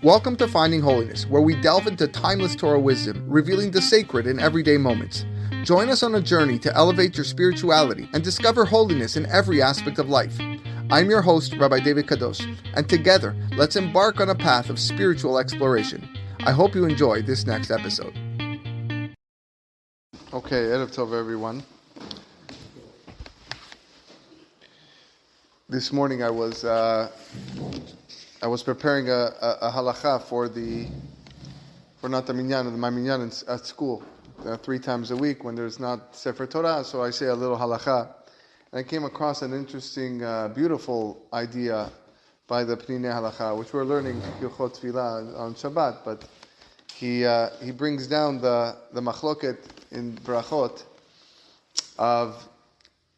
Welcome to Finding Holiness, where we delve into timeless Torah wisdom, revealing the sacred in everyday moments. Join us on a journey to elevate your spirituality and discover holiness in every aspect of life. I'm your host, Rabbi David Kadosh, and together, let's embark on a path of spiritual exploration. I hope you enjoy this next episode. Okay, Erev Tov, everyone. This morning I was preparing a halacha for not the minyan, my minyan at school 3 times a week when there's not Sefer Torah, so I say a little halacha. And I came across an interesting, beautiful idea by the Pnei Halacha, which we're learning Hilchot Tefillah on Shabbat, but he brings down the machloket in Brachot of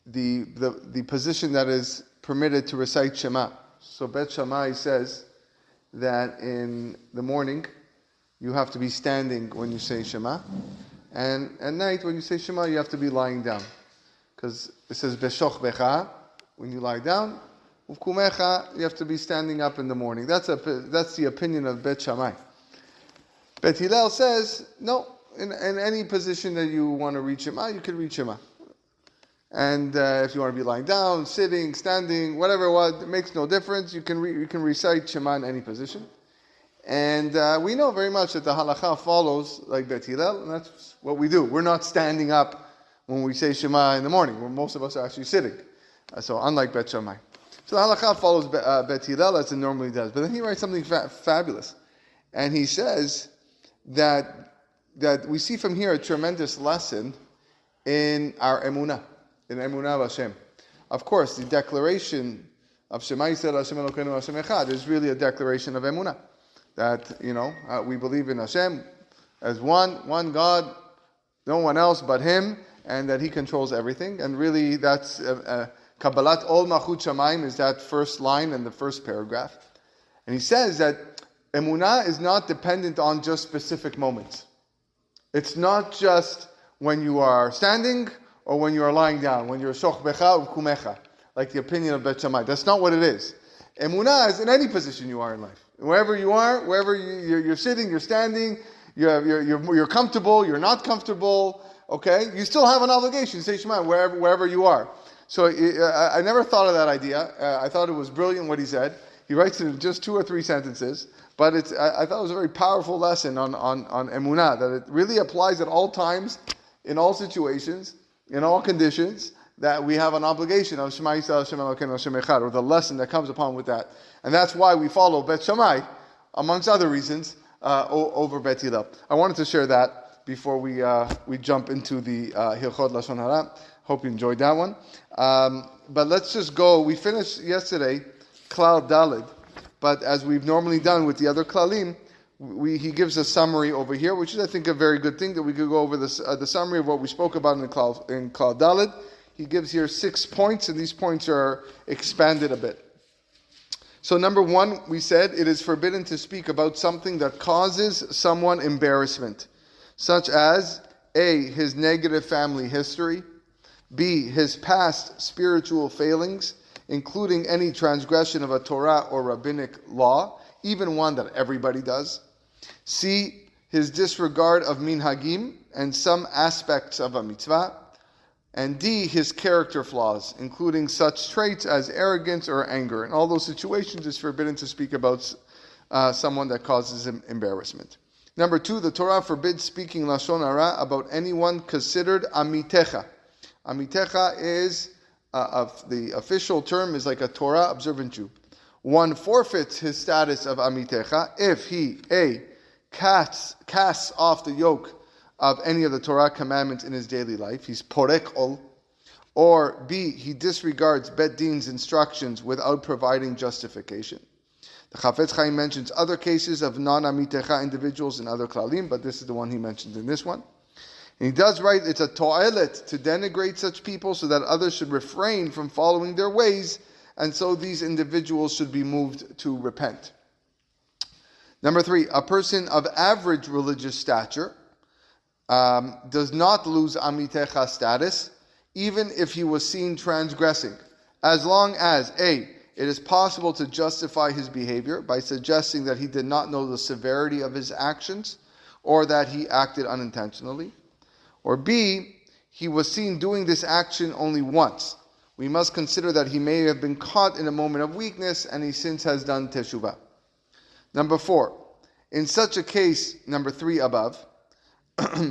the position that is permitted to recite Shema. So Bet Shammai says that in the morning you have to be standing when you say Shema, and at night when you say Shema you have to be lying down, because it says Beshoch Becha when you lie down, Uvkumecha you have to be standing up in the morning. That's the opinion of Bet Shammai. Bet Hillel says no. In any position that you want to read Shema, you can read Shema. And if you want to be lying down, sitting, standing, whatever it was, it makes no difference. You can recite Shema in any position. And we know very much that the halacha follows like Bet Hillel, and that's what we do. We're not standing up when we say Shema in the morning, where most of us are actually sitting. So unlike Bet Shammai. So the halacha follows Bet Hillel as it normally does. But then he writes something fabulous. And he says that we see from here a tremendous lesson in our emunah. In Emunah of Hashem. Of course, the declaration of Shema Yisrael Hashem Elokeinu Hashem Echad is really a declaration of Emunah. That, we believe in Hashem as one God, no one else but Him, and that He controls everything. And really, that's Kabbalat Ol Malchut Shamayim is that first line in the first paragraph. And he says that Emunah is not dependent on just specific moments. It's not just when you are standing or when you are lying down, when you're shoch becha uvkumecha, like the opinion of Bet Shammai. That's not what it is. Emunah is in any position you are in life. Wherever you are, wherever you're sitting, you're standing, you're comfortable, you're not comfortable, okay? You still have an obligation to say Shema wherever you are. So I never thought of that idea. I thought it was brilliant what he said. He writes it in just 2 or 3 sentences, but I thought it was a very powerful lesson on Emunah, that it really applies at all times, in all situations, in all conditions, that we have an obligation of Shema Yisrael Hashem Elokeinu Hashem Echad, or the lesson that comes upon with that. And that's why we follow Bet Shammai, amongst other reasons, over Bet Hillel. I wanted to share that before we jump into the Hilchot Lashon Hara. Hope you enjoyed that one. But let's just go. We finished yesterday Klal Daled, but as we've normally done with the other Klalim, he gives a summary over here, which is, I think, a very good thing that we could go over the summary of what we spoke about in Klal Daled. He gives here 6 points, and these points are expanded a bit. So number 1, we said, it is forbidden to speak about something that causes someone embarrassment, such as A, his negative family history, B, his past spiritual failings, including any transgression of a Torah or rabbinic law, even one that everybody does. C, his disregard of minhagim and some aspects of a mitzvah. And D, his character flaws, including such traits as arrogance or anger. In all those situations, it's forbidden to speak about someone that causes him embarrassment. Number 2, the Torah forbids speaking Lashon Hara about anyone considered amitecha. Amitecha is, the official term is like a Torah observant Jew. One forfeits his status of amitecha if he, A, casts off the yoke of any of the Torah commandments in his daily life. He's porek ol. Or B, he disregards Bet Din's instructions without providing justification. The Chafetz Chaim mentions other cases of non-amitecha individuals in other klalim, but this is the one he mentions in this one. And he does write, it's a to'elet to denigrate such people so that others should refrain from following their ways, and so these individuals should be moved to repent. Number 3, a person of average religious stature does not lose amitecha status, even if he was seen transgressing, as long as A, it is possible to justify his behavior by suggesting that he did not know the severity of his actions or that he acted unintentionally. Or B, he was seen doing this action only once. We must consider that he may have been caught in a moment of weakness and he since has done teshuvah. Number 4, in such a case, number 3 above,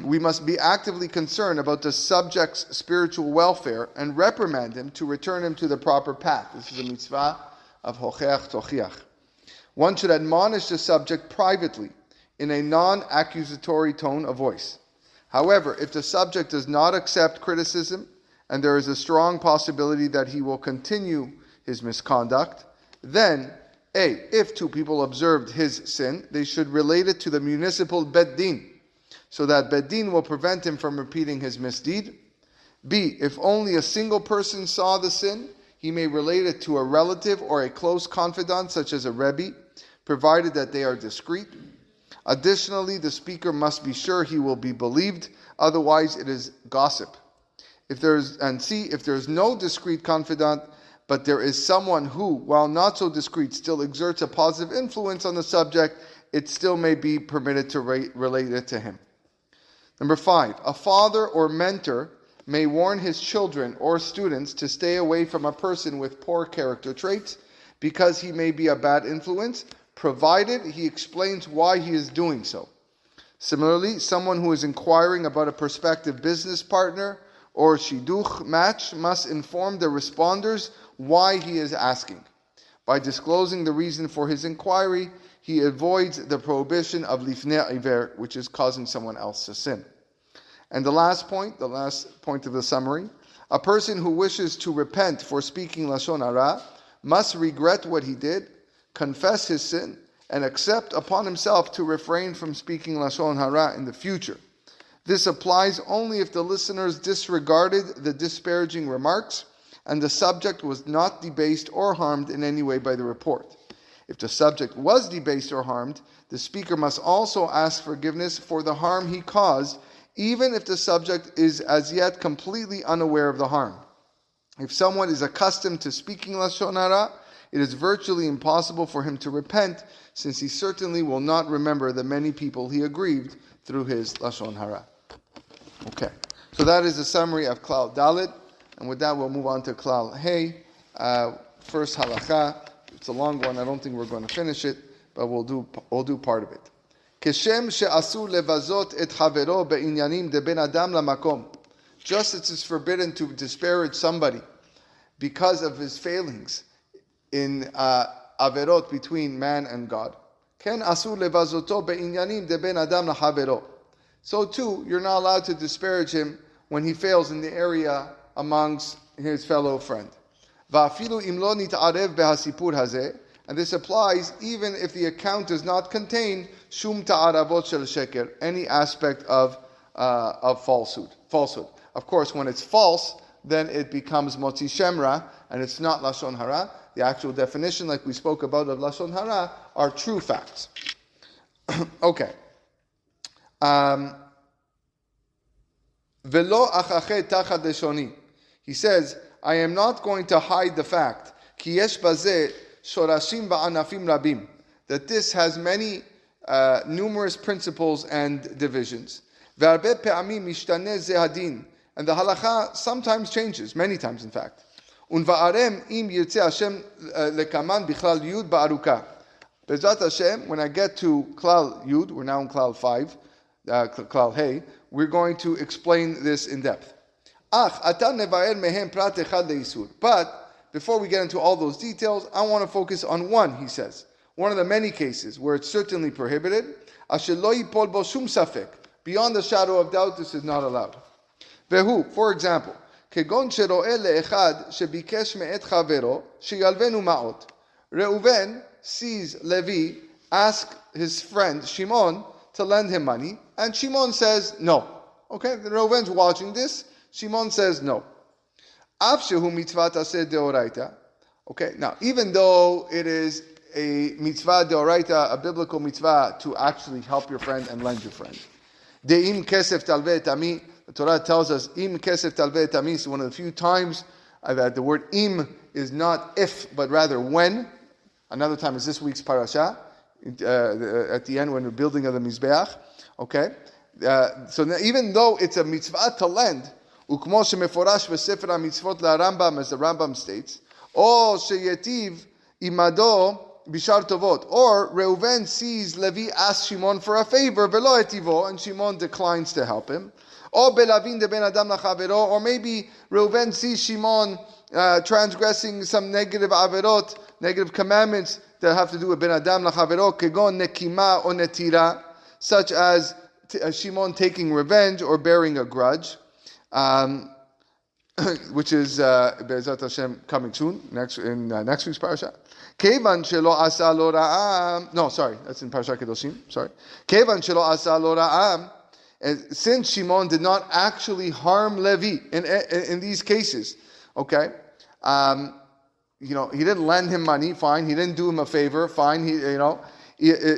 we must be actively concerned about the subject's spiritual welfare and reprimand him to return him to the proper path. This is a mitzvah of hocheach tochiach. One should admonish the subject privately in a non-accusatory tone of voice. However, if the subject does not accept criticism and there is a strong possibility that he will continue his misconduct, then A, if 2 people observed his sin, they should relate it to the municipal bet din, so that bet din will prevent him from repeating his misdeed. B, if only a single person saw the sin, he may relate it to a relative or a close confidant, such as a rebbe, provided that they are discreet. Additionally, the speaker must be sure he will be believed, otherwise it is gossip. If there is no discreet confidant, but there is someone who, while not so discreet, still exerts a positive influence on the subject, it still may be permitted to relate it to him. Number 5, a father or mentor may warn his children or students to stay away from a person with poor character traits because he may be a bad influence, provided he explains why he is doing so. Similarly, someone who is inquiring about a prospective business partner or shidduch match must inform the responders why he is asking. By disclosing the reason for his inquiry, he avoids the prohibition of lifnei iver, which is causing someone else to sin. And the last point of the summary, a person who wishes to repent for speaking Lashon Hara must regret what he did, confess his sin, and accept upon himself to refrain from speaking Lashon Hara in the future. This applies only if the listeners disregarded the disparaging remarks and the subject was not debased or harmed in any way by the report. If the subject was debased or harmed, the speaker must also ask forgiveness for the harm he caused, even if the subject is as yet completely unaware of the harm. If someone is accustomed to speaking Lashon Hara, it is virtually impossible for him to repent, since he certainly will not remember the many people he aggrieved through his Lashon Hara. Okay, so that is a summary of Klal Dalet, and with that we'll move on to Klal Hey. First halacha. It's a long one. I don't think we're going to finish it, but we'll do part of it. Keshem she'asur levazot et havero be'inyanim de ben adam lamakom. Just as it's forbidden to disparage somebody because of his failings in averot between man and God. Ken asur levazoto be'inyanim de ben adam lahavero. So too, you're not allowed to disparage him when he fails in the area amongst his fellow friend. Va'afilu im lo nit'arev behasipur hazeh, and this applies even if the account does not contain shum ta'aravot shel sheker, any aspect of falsehood. Of course, when it's false, then it becomes motzi shemra, and it's not lashon hara. The actual definition, like we spoke about of lashon hara, are true facts. Okay. Velo achache tachat leshoni. He says, I am not going to hide the fact ki yesh bazeh shorashim ba'anafim rabim, that this has many numerous principles and divisions. Ve'arbe pe'amim mishtaneh ze hadin, and the halacha sometimes changes, many times in fact. Unva'arem im yirtzeh Hashem lekaman bichlal yud ba'aruka. Bezrat Hashem, when I get to klal yud, we're now in klal 5, klal hey, we're going to explain this in depth. But before we get into all those details, I want to focus on one, he says. One of the many cases where it's certainly prohibited. Beyond the shadow of doubt, this is not allowed. Vehu, for example, Reuven sees Levi ask his friend Shimon to lend him money, and Shimon says no. Okay, Reuven's watching this. Shimon says no. Okay, now even though it is a mitzvah deoraita, a biblical mitzvah to actually help your friend and lend your friend. De'im kesef talveh tami. The Torah tells us im kesef talveh tami is one of the few times that the word im is not if, but rather when. Another time is this week's parasha, at the end when we're building of the Mizbeach. Okay? So now, even though it's a mitzvah to lend, ukmo shemeforash v'sefer ha-mitzvot la-Rambam, as the Rambam states, o sheyetiv imado bishar tovot, or Reuven sees Levi ask Shimon for a favor, velo etivo, and Shimon declines to help him, or belavin de ben adam lachavero, or maybe Reuven sees Shimon transgressing some negative averot, negative commandments that have to do with ben adam lachavero, kegon nekima or netira, such as Shimon taking revenge or bearing a grudge, which is Be'ezrat Hashem coming soon next week's parasha. Kevan shelo asa lo ra'am. No, sorry, that's in Parashat Kedoshim. Sorry. Kevan shelo asa lo ra'am. Since Shimon did not actually harm Levi in these cases, okay, he didn't lend him money, fine. He didn't do him a favor, fine.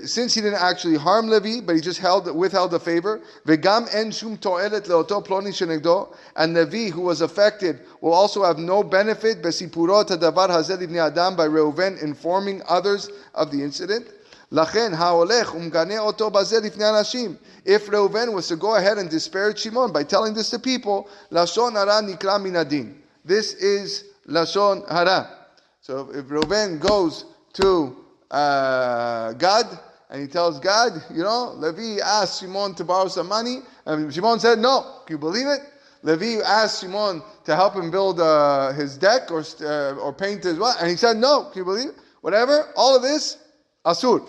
Since he didn't actually harm Levi, but he just withheld the favor. Vegam en shum to'elet leoto ploni shenegdo, and Levi, who was affected, will also have no benefit besipurot hadavar hazeh livnei adam, by Reuven informing others of the incident. Lachen ha'olech umgane oto bazeh lifnei anashim. If Reuven was to go ahead and disparage Shimon by telling this to people, Lashon Hara nikra min adin. This is Lashon Hara. So if Reuven goes to God, and he tells God, Levi asked Shimon to borrow some money, and Shimon said no. Can you believe it? Levi asked Shimon to help him build his deck or paint his what, and he said no. Can you believe it? Whatever, all of this, asur.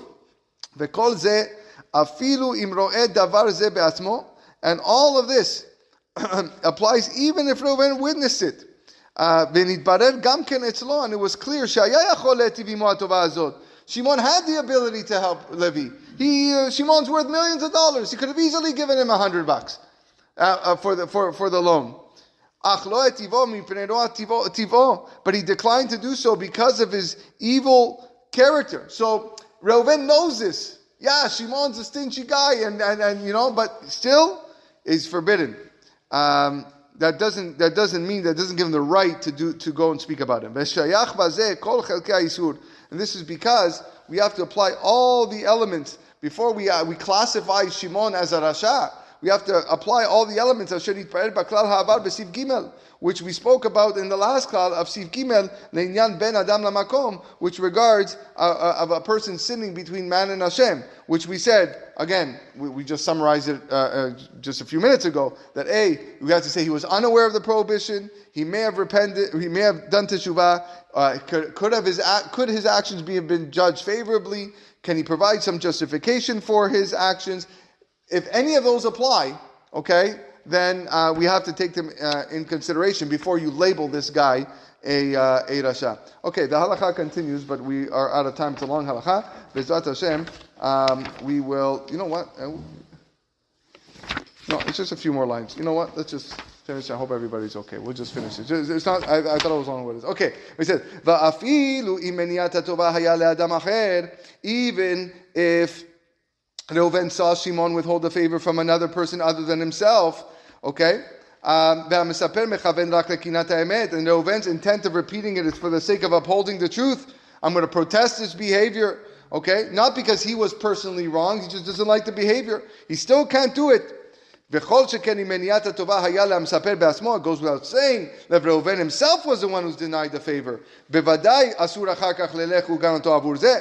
V'kol ze afilu im ro'eh davar ze be'atzmo, and all of this applies even if Reuven witnessed it. V'nitbarer gam ken etzlo, and it was clear shaya yachol le'tiv imo hatova hazot. Shimon had the ability to help Levi. Shimon's worth millions of dollars. He could have easily given him $100 for the loan. But he declined to do so because of his evil character. So Reuven knows this. Yeah, Shimon's a stingy guy, and but still is forbidden. That doesn't give him the right to go and speak about him. And this is because we have to apply all the elements before we classify Shimon as a rasha. We have to apply all the elements of Sherit Pa'er Baklal Ha'avar B'Siv Gimel, which we spoke about in the last klal of Siv Gimel, Le'inyan Ben Adam Lamakom, which regards of a person sinning between man and Hashem, which we said, again, we just summarized it just a few minutes ago, that we have to say he was unaware of the prohibition, he may have repented, he may have done teshuvah, could his actions have been judged favorably, can he provide some justification for his actions? If any of those apply, okay, then we have to take them in consideration before you label this guy a rasha. Okay, the halakha continues, but we are out of time. It's a long halakha. B'ezrat Hashem, we will. You know what? No, it's just a few more lines. You know what? Let's just finish. I hope everybody's okay. We'll just finish it. It's not. I thought it was long. What it is? Okay. He said, "Va'afilu imeniat tova haya le'adam acher," even if Reuven saw Shimon withhold a favor from another person other than himself, okay? And Reuven's intent of repeating it is for the sake of upholding the truth. I'm going to protest this behavior, okay? Not because he was personally wrong, he just doesn't like the behavior. He still can't do it. It goes without saying that Reuven himself was the one who's denied the favor.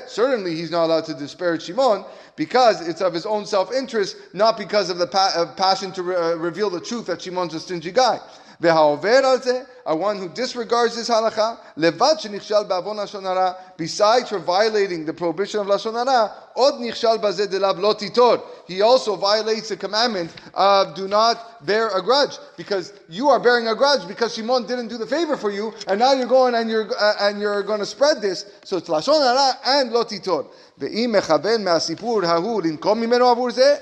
Certainly he's not allowed to disparage Shimon because it's of his own self-interest, not because of the passion to reveal the truth that Shimon's a stingy guy. A one who disregards this halakha, besides for violating the prohibition of Lashon Hara, he also violates the commandment of do not bear a grudge, because you are bearing a grudge because Shimon didn't do the favor for you, and now you're going and you're going to spread this. So it's Lashon Hara and lo titor.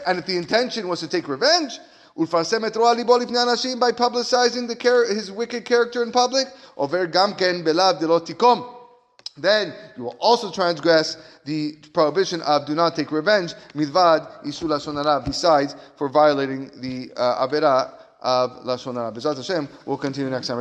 And if the intention was to take revenge, by publicizing his wicked character in public, then you will also transgress the prohibition of do not take revenge, besides for violating the avera of Lashon Hara. B'ezrat Hashem, we'll continue next time.